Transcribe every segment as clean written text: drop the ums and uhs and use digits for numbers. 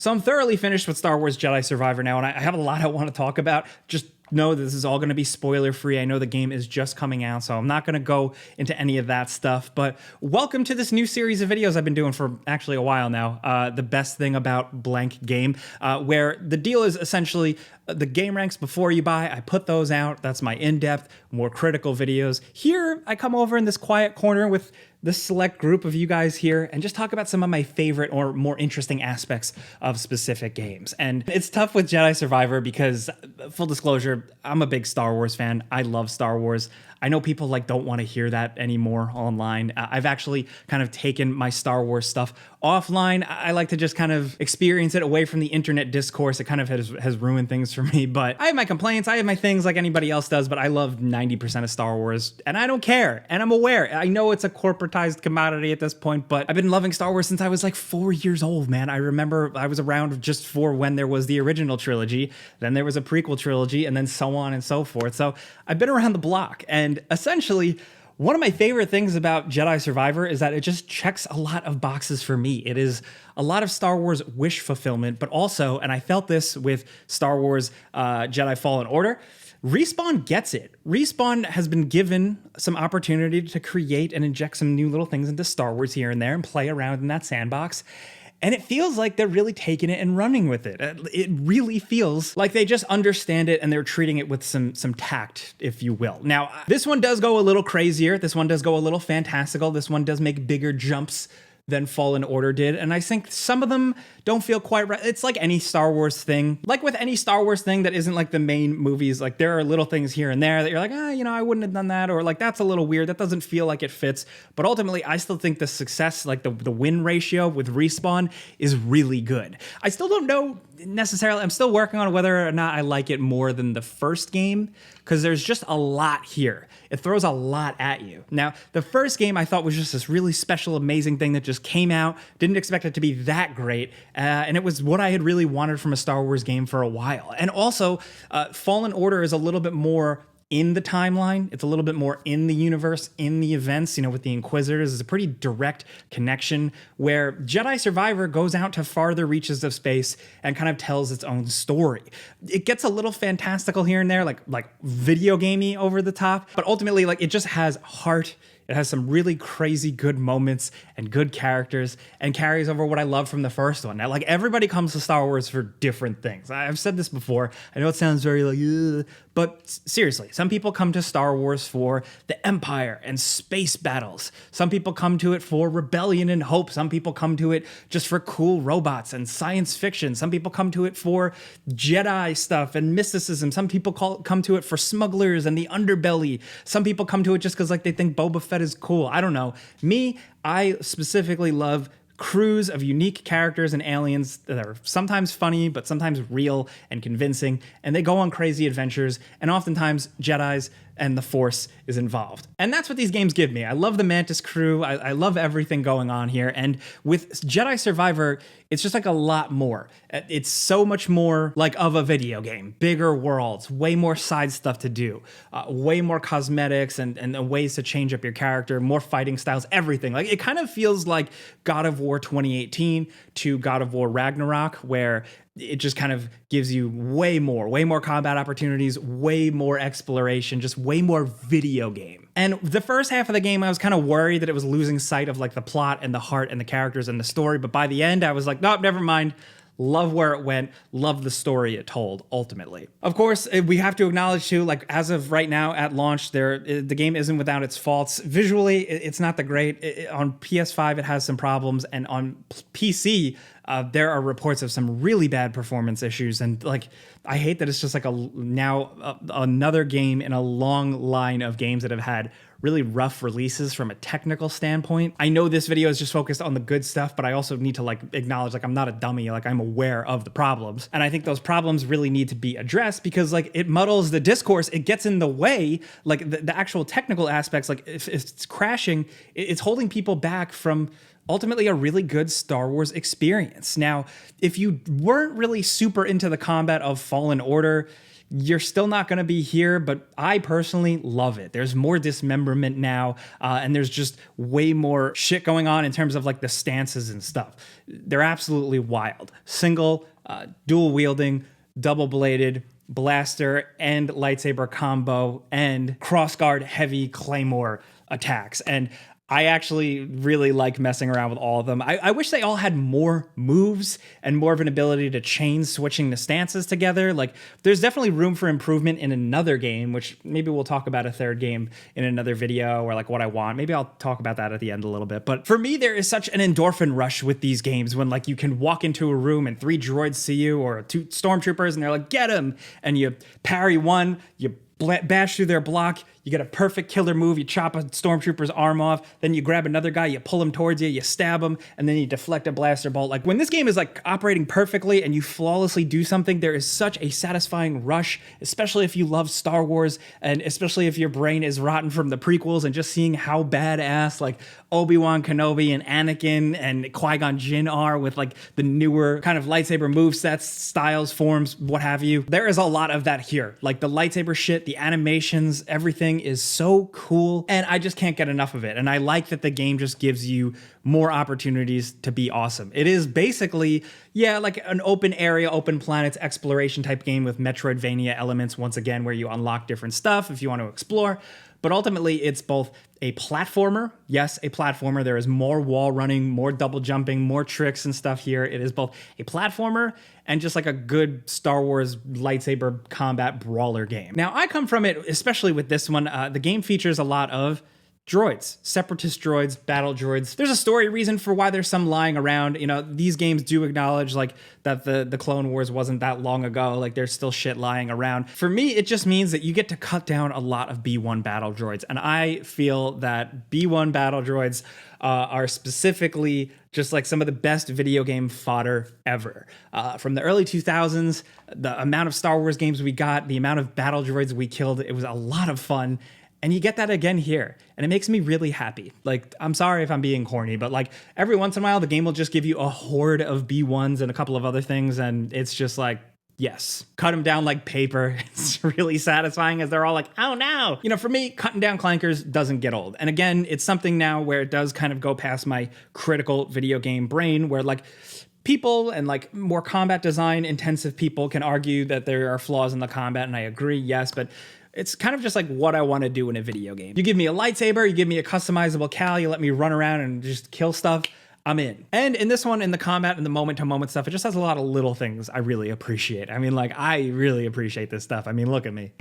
So I'm thoroughly finished with Star Wars Jedi Survivor now, and I have a lot I want to talk about. Just know this is all going to be spoiler free. I know the game is just coming out, so I'm not going to go into any of that stuff. But welcome to this new series of videos I've been doing for actually a while now. The best thing about blank game, where the deal is essentially the game ranks before you buy. I put those out. That's my in-depth, more critical videos. Here, I come over in this quiet corner with this select group of you guys here and just talk about some of my favorite or more interesting aspects of specific games. And it's tough with Jedi Survivor because, full disclosure, I'm a big Star Wars fan. I love Star Wars. I know people don't want to hear that anymore online. I've actually kind of taken my Star Wars stuff offline. I like to just kind of experience it away from the internet discourse. It kind of has ruined things for me, but I have my complaints. I have my things like anybody else does, but I love 90% of Star Wars and I don't care. And I'm aware. I know it's a corporatized commodity at this point, but I've been loving Star Wars since I was like 4 years old, man. I remember I was around just for when there was the original trilogy, then there was a prequel trilogy, and then so on and so forth. So I've been around the block, and essentially, one of my favorite things about Jedi Survivor is that it just checks a lot of boxes for me. It is a lot of Star Wars wish fulfillment, but also, and I felt this with Star Wars Jedi Fallen Order, Respawn gets it. Respawn has been given some opportunity to create and inject some new little things into Star Wars here and there and play around in that sandbox. And it feels like they're really taking it and running with it. It really feels like they just understand it and they're treating it with some tact, if you will. Now, this one does go a little crazier. This one does go a little fantastical. This one does make bigger jumps than Fallen Order did. And I think some of them don't feel quite right. It's like any Star Wars thing. Like with any Star Wars thing that isn't like the main movies, like there are little things here and there that you're like, I wouldn't have done that. Or like, that's a little weird. That doesn't feel like it fits. But ultimately, I still think the success, like the win ratio with Respawn is really good. I still don't know necessarily. I'm still working on whether or not I like it more than the first game, because there's just a lot here. It throws a lot at you. Now, the first game I thought was just this really special, amazing thing that just came out. Didn't expect it to be that great. And it was what I had really wanted from a Star Wars game for a while. And also, Fallen Order is a little bit more in the timeline. It's a little bit more in the universe, in the events, with the Inquisitors. It's a pretty direct connection, where Jedi Survivor goes out to farther reaches of space and kind of tells its own story. It gets a little fantastical here and there, like video gamey over the top, but ultimately it just has heart. It has some really crazy good moments and good characters and carries over what I love from the first one. Now, everybody comes to Star Wars for different things. I've said this before. I know it sounds very ugh, but seriously, some people come to Star Wars for the Empire and space battles. Some people come to it for rebellion and hope. Some people come to it just for cool robots and science fiction. Some people come to it for Jedi stuff and mysticism. Some people come to it for smugglers and the underbelly. Some people come to it just because they think Boba Fett is cool. I don't know. Me, I specifically love crews of unique characters and aliens that are sometimes funny, but sometimes real and convincing, and they go on crazy adventures, and oftentimes Jedis and the Force is involved. And that's what these games give me. I love the Mantis crew. I love everything going on here. And with Jedi Survivor, it's just a lot more. It's so much more of a video game. Bigger worlds, way more side stuff to do, way more cosmetics and ways to change up your character, more fighting styles, everything. It kind of feels like God of War 2018 to God of War Ragnarok, where it just kind of gives you way more combat opportunities, way more exploration, just way more video game. And the first half of the game, I was kind of worried that it was losing sight of the plot and the heart and the characters and the story. But by the end, I was like, nope, never mind. Love where it went, love the story it told, ultimately. Of course, we have to acknowledge too, as of right now at launch, the game isn't without its faults. Visually, it's not the great. On PS5, it has some problems, and on PC, there are reports of some really bad performance issues, and I hate that it's just another game in a long line of games that have had really rough releases from a technical standpoint. I know this video is just focused on the good stuff, but I also need to acknowledge I'm not a dummy. I'm aware of the problems, and I think those problems really need to be addressed because it muddles the discourse. It gets in the way, the actual technical aspects. If it's crashing, it's holding people back from ultimately a really good Star Wars experience. Now, if you weren't really super into the combat of Fallen Order, you're still not going to be here, but I personally love it. There's more dismemberment now, and there's just way more shit going on in terms of like the stances and stuff. They're absolutely wild. Single, dual wielding, double bladed, blaster and lightsaber combo, and crossguard heavy claymore attacks. And I actually really like messing around with all of them. I wish they all had more moves and more of an ability to chain switching the stances together. Like, there's definitely room for improvement in another game, which maybe we'll talk about a third game in another video, or like what I want. Maybe I'll talk about that at the end a little bit. But for me, there is such an endorphin rush with these games when like you can walk into a room and 3 droids see you, or 2 stormtroopers, and they're like, get him, and you parry one, you bash through their block, you get a perfect killer move, you chop a stormtrooper's arm off, then you grab another guy, you pull him towards you, you stab him, and then you deflect a blaster bolt. Like, when this game is like operating perfectly and you flawlessly do something, there is such a satisfying rush, especially if you love Star Wars, and especially if your brain is rotten from the prequels, and just seeing how badass like Obi-Wan Kenobi and Anakin and Qui-Gon Jinn are with like the newer kind of lightsaber movesets, styles, forms, what have you. There is a lot of that here. Like, the lightsaber shit, the animations, everything is so cool, and I just can't get enough of it. And I like that the game just gives you more opportunities to be awesome. It is basically, yeah, like an open area, open planets exploration type game with Metroidvania elements, once again, where you unlock different stuff if you want to explore. But ultimately, it's both a platformer. Yes, a platformer. There is more wall running, more double jumping, more tricks and stuff here. It is both a platformer and just like a good Star Wars lightsaber combat brawler game. Now, I come from it, especially with this one. The game features a lot of droids, separatist droids, battle droids. There's a story reason for why there's some lying around. You know, these games do acknowledge like that the Clone Wars wasn't that long ago. Like, there's still shit lying around. For me, it just means that you get to cut down a lot of B1 battle droids. And I feel that B1 battle droids are specifically just like some of the best video game fodder ever. From the early 2000s, the amount of Star Wars games we got, the amount of battle droids we killed, it was a lot of fun. And you get that again here. And it makes me really happy. Like, I'm sorry if I'm being corny, but like every once in a while, the game will just give you a horde of B1s and a couple of other things. And it's just like, yes, cut them down like paper. It's really satisfying as they're all like, oh no. You know, for me, cutting down clankers doesn't get old. And again, it's something now where it does kind of go past my critical video game brain, where like people and like more combat design intensive people can argue that there are flaws in the combat. And I agree, yes, but it's kind of just like what I want to do in a video game. You give me a lightsaber, you give me a customizable cal, you let me run around and just kill stuff, I'm in. And in this one, in the combat and the moment-to-moment stuff, it just has a lot of little things I really appreciate. I mean, like, I really appreciate this stuff. I mean, look at me.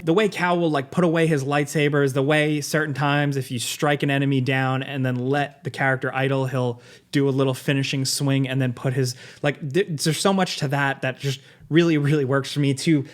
The way Cal will like put away his lightsabers, the way certain times if you strike an enemy down and then let the character idle, he'll do a little finishing swing and then put his, like, there's so much to that just really, really works for me too.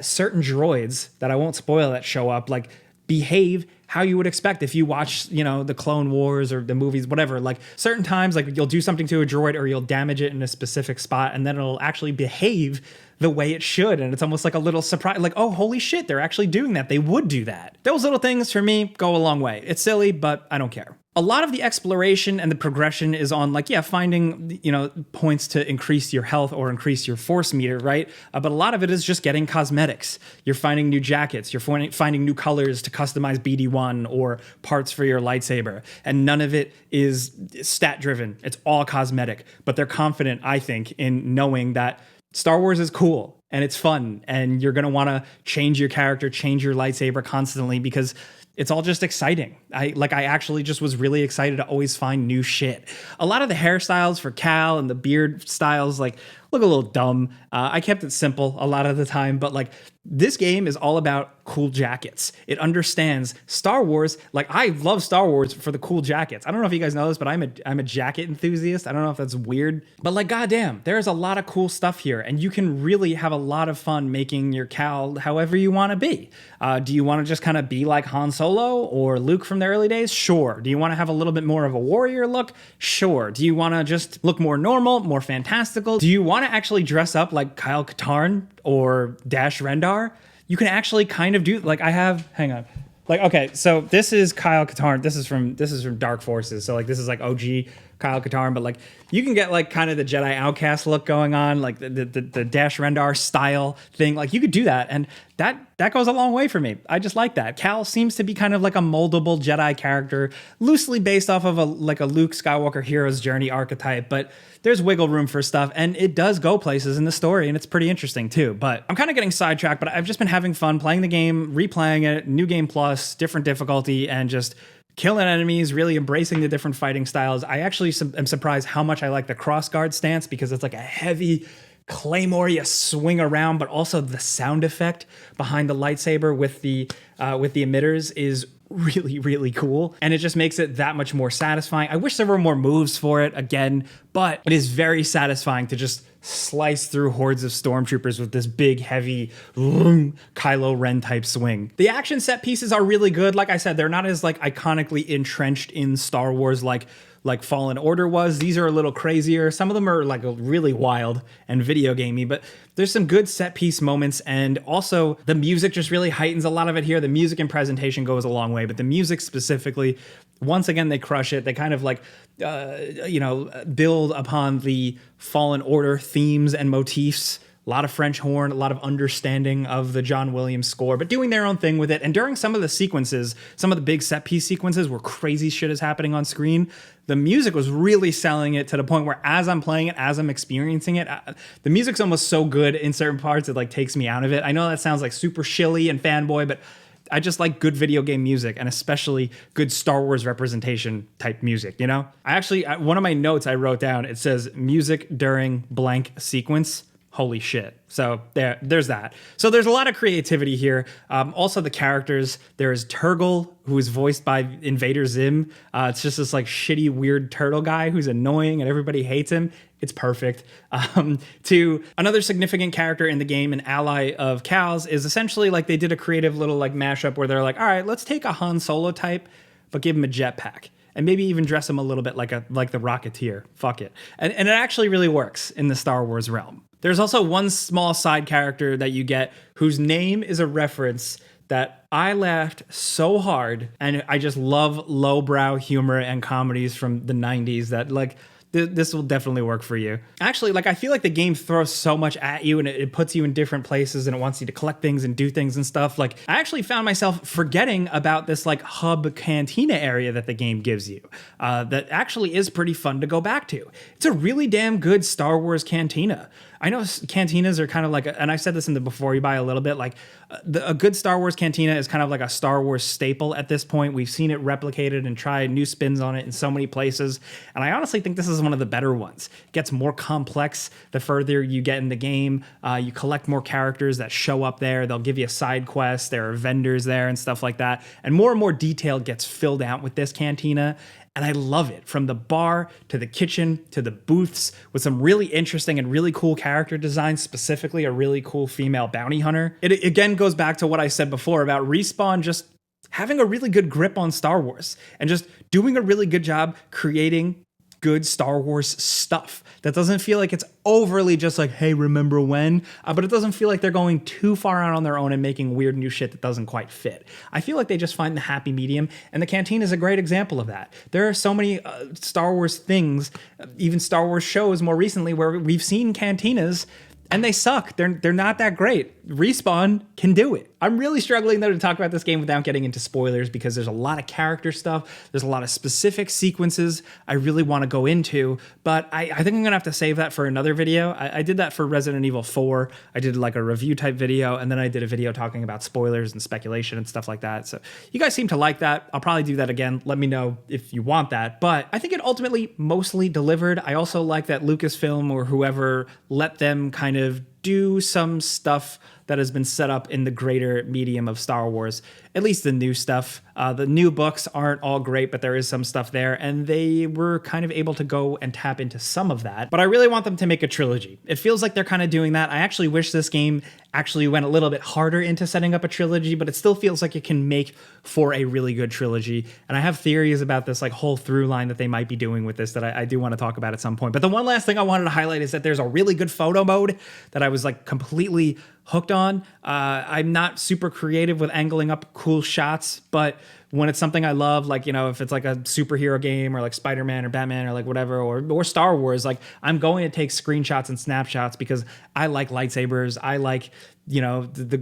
Certain droids that I won't spoil that show up, like, behave how you would expect if you watch, you know, the Clone Wars or the movies, whatever. Like, certain times, like, you'll do something to a droid or you'll damage it in a specific spot and then it'll actually behave the way it should. And it's almost like a little surprise, like, oh, holy shit, they're actually doing that. They would do that. Those little things for me go a long way. It's silly, but I don't care. A lot of the exploration and the progression is on, like, yeah, finding, you know, points to increase your health or increase your force meter, right? But a lot of it is just getting cosmetics. You're finding new jackets. You're finding new colors to customize BD1 or parts for your lightsaber. And none of it is stat driven. It's all cosmetic. But they're confident, I think, in knowing that Star Wars is cool and it's fun. And you're going to want to change your character, change your lightsaber constantly because it's all just exciting. I actually just was really excited to always find new shit. A lot of the hairstyles for Cal and the beard styles, like, look a little dumb. I kept it simple a lot of the time, but like, this game is all about cool jackets. It understands Star Wars. Like, I love Star Wars for the cool jackets. I don't know if you guys know this, but I'm a jacket enthusiast. I don't know if that's weird, but like, goddamn, there's a lot of cool stuff here, and you can really have a lot of fun making your Cal however you want to be. Do you want to just kind of be like Han Solo or Luke from the early days? Sure. Do you want to have a little bit more of a warrior look? Sure. Do you want to just look more normal, more fantastical? Do you want to actually dress up like Kyle Katarn or Dash Rendar? You can actually kind of do, like, hang on. Like, okay, so this is Kyle Katarn. This is from Dark Forces. So like this is like OG Kyle Katarn, but like you can get like kind of the Jedi Outcast look going on, like the Dash Rendar style thing. Like you could do that, and that goes a long way for me. I just like that. Cal seems to be kind of like a moldable Jedi character, loosely based off of a Luke Skywalker hero's journey archetype, but there's wiggle room for stuff, and it does go places in the story, and it's pretty interesting too. But I'm kind of getting sidetracked, but I've just been having fun playing the game, replaying it, new game plus, different difficulty, and just killing enemies, really embracing the different fighting styles. I actually am surprised how much I like the crossguard stance, because it's like a heavy claymore you swing around, but also the sound effect behind the lightsaber with the emitters is really, really cool. And it just makes it that much more satisfying. I wish there were more moves for it again, but it is very satisfying to just slice through hordes of stormtroopers with this big, heavy Kylo Ren type swing. The action set pieces are really good. Like I said, they're not as like iconically entrenched in Star Wars like Fallen Order was. These are a little crazier. Some of them are like really wild and video gamey, but there's some good set piece moments, and also the music just really heightens a lot of it here. The music and presentation goes a long way, but the music specifically, once again, they crush it. They kind of like, build upon the Fallen Order themes and motifs. A lot of French horn, a lot of understanding of the John Williams score, but doing their own thing with it. And during some of the sequences, some of the big set piece sequences where crazy shit is happening on screen, the music was really selling it to the point where as I'm playing it, as I'm experiencing it, the music's almost so good in certain parts, it like takes me out of it. I know that sounds like super shilly and fanboy, but I just like good video game music, and especially good Star Wars representation type music, you know? One of my notes I wrote down, it says music during blank sequence. Holy shit. So there's that. So there's a lot of creativity here. Also the characters, there is Turgle, who is voiced by Invader Zim. It's just this like shitty, weird turtle guy who's annoying and everybody hates him. It's perfect. To another significant character in the game, an ally of Cal's, is essentially like they did a creative little like mashup where they're like, all right, let's take a Han Solo type, but give him a jetpack. And maybe even dress him a little bit like the Rocketeer. Fuck it. And it actually really works in the Star Wars realm. There's also one small side character that you get whose name is a reference that I laughed so hard, and I just love lowbrow humor and comedies from the 90s that like, this will definitely work for you. Actually, like I feel like the game throws so much at you, and it puts you in different places, and it wants you to collect things and do things and stuff. Like I actually found myself forgetting about this like hub cantina area that the game gives you. That actually is pretty fun to go back to. It's a really damn good Star Wars cantina. I know cantinas are kind of like, and I've said this in the Before You Buy a little bit, like a good Star Wars cantina is kind of like a Star Wars staple at this point. We've seen it replicated and tried new spins on it in so many places. And I honestly think this is one of the better ones. It gets more complex the further you get in the game. You collect more characters that show up there. They'll give you side quests. There are vendors there and stuff like that. And more detail gets filled out with this cantina. And I love it, from the bar to the kitchen to the booths, with some really interesting and really cool character design, specifically a really cool female bounty hunter. It again goes back to what I said before about Respawn just having a really good grip on Star Wars and just doing a really good job creating good Star Wars stuff that doesn't feel like it's overly just like, hey, remember when? But it doesn't feel like they're going too far out on their own and making weird new shit that doesn't quite fit. I feel like they just find the happy medium, and the canteen is a great example of that. There are so many Star Wars things, even Star Wars shows more recently, where we've seen cantinas and they suck. They're not that great. Respawn can do it. I'm really struggling though to talk about this game without getting into spoilers, because there's a lot of character stuff. There's a lot of specific sequences I really want to go into, but I think I'm gonna have to save that for another video. I did that for Resident Evil 4. I did like a review type video, and then I did a video talking about spoilers and speculation and stuff like that. So you guys seem to like that. I'll probably do that again. Let me know if you want that, but I think it ultimately mostly delivered. I also like that Lucasfilm or whoever let them kind of do some stuff that has been set up in the greater medium of Star Wars, at least the new stuff. The new books aren't all great, but there is some stuff there, and they were kind of able to go and tap into some of that. But I really want them to make a trilogy. It feels like they're kind of doing that. I actually wish this game actually went a little bit harder into setting up a trilogy, but it still feels like it can make for a really good trilogy. And I have theories about this like whole through line that they might be doing with this that I do want to talk about at some point. But the one last thing I wanted to highlight is that there's a really good photo mode that I was like completely hooked on. I'm not super creative with angling up cool shots, but when it's something I love, like, you know, if it's like a superhero game or like Spider-Man or Batman or like whatever, or Star Wars, like I'm going to take screenshots and snapshots because I like lightsabers. I like, you know, the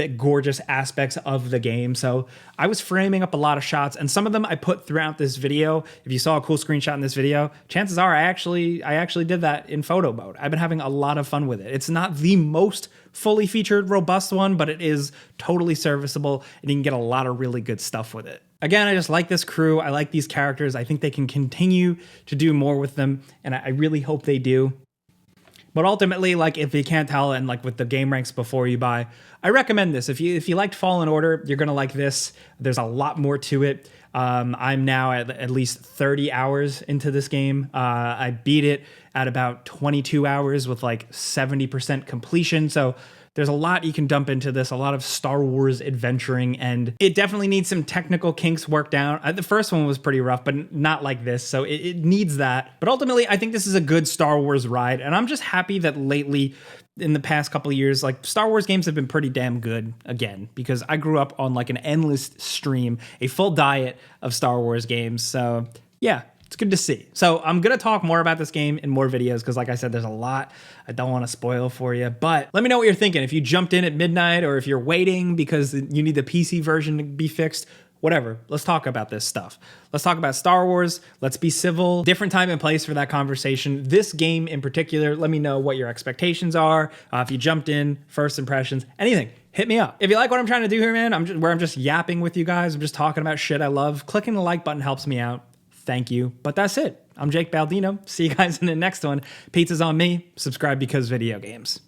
gorgeous aspects of the game. So I was framing up a lot of shots, and some of them I put throughout this video. If you saw a cool screenshot in this video, chances are I actually did that in photo mode. I've been having a lot of fun with it. It's not the most fully featured, robust one, but it is totally serviceable, and you can get a lot of really good stuff with it. Again, I just like this crew. I like these characters. I think they can continue to do more with them, and I really hope they do. But ultimately, like, if you can't tell, and like with the game ranks before you buy, I recommend this. If you liked Fallen Order, you're gonna like this. There's a lot more to it. I'm now at least 30 hours into this game. I beat it at about 22 hours with like 70% completion. So there's a lot you can dump into this, a lot of Star Wars adventuring, and it definitely needs some technical kinks worked out. The first one was pretty rough, but not like this, so it needs that. But ultimately, I think this is a good Star Wars ride, and I'm just happy that lately, in the past couple of years, like Star Wars games have been pretty damn good again, because I grew up on like an endless stream, a full diet of Star Wars games, so yeah. It's good to see. So I'm going to talk more about this game in more videos because, like I said, there's a lot I don't want to spoil for you. But let me know what you're thinking. If you jumped in at midnight or if you're waiting because you need the PC version to be fixed, whatever. Let's talk about this stuff. Let's talk about Star Wars. Let's be civil. Different time and place for that conversation. This game in particular, let me know what your expectations are. If you jumped in, first impressions, anything. Hit me up. If you like what I'm trying to do here, man, I'm just yapping with you guys. I'm just talking about shit I love. Clicking the like button helps me out. Thank you. But that's it. I'm Jake Baldino. See you guys in the next one. Pizza's on me. Subscribe because video games.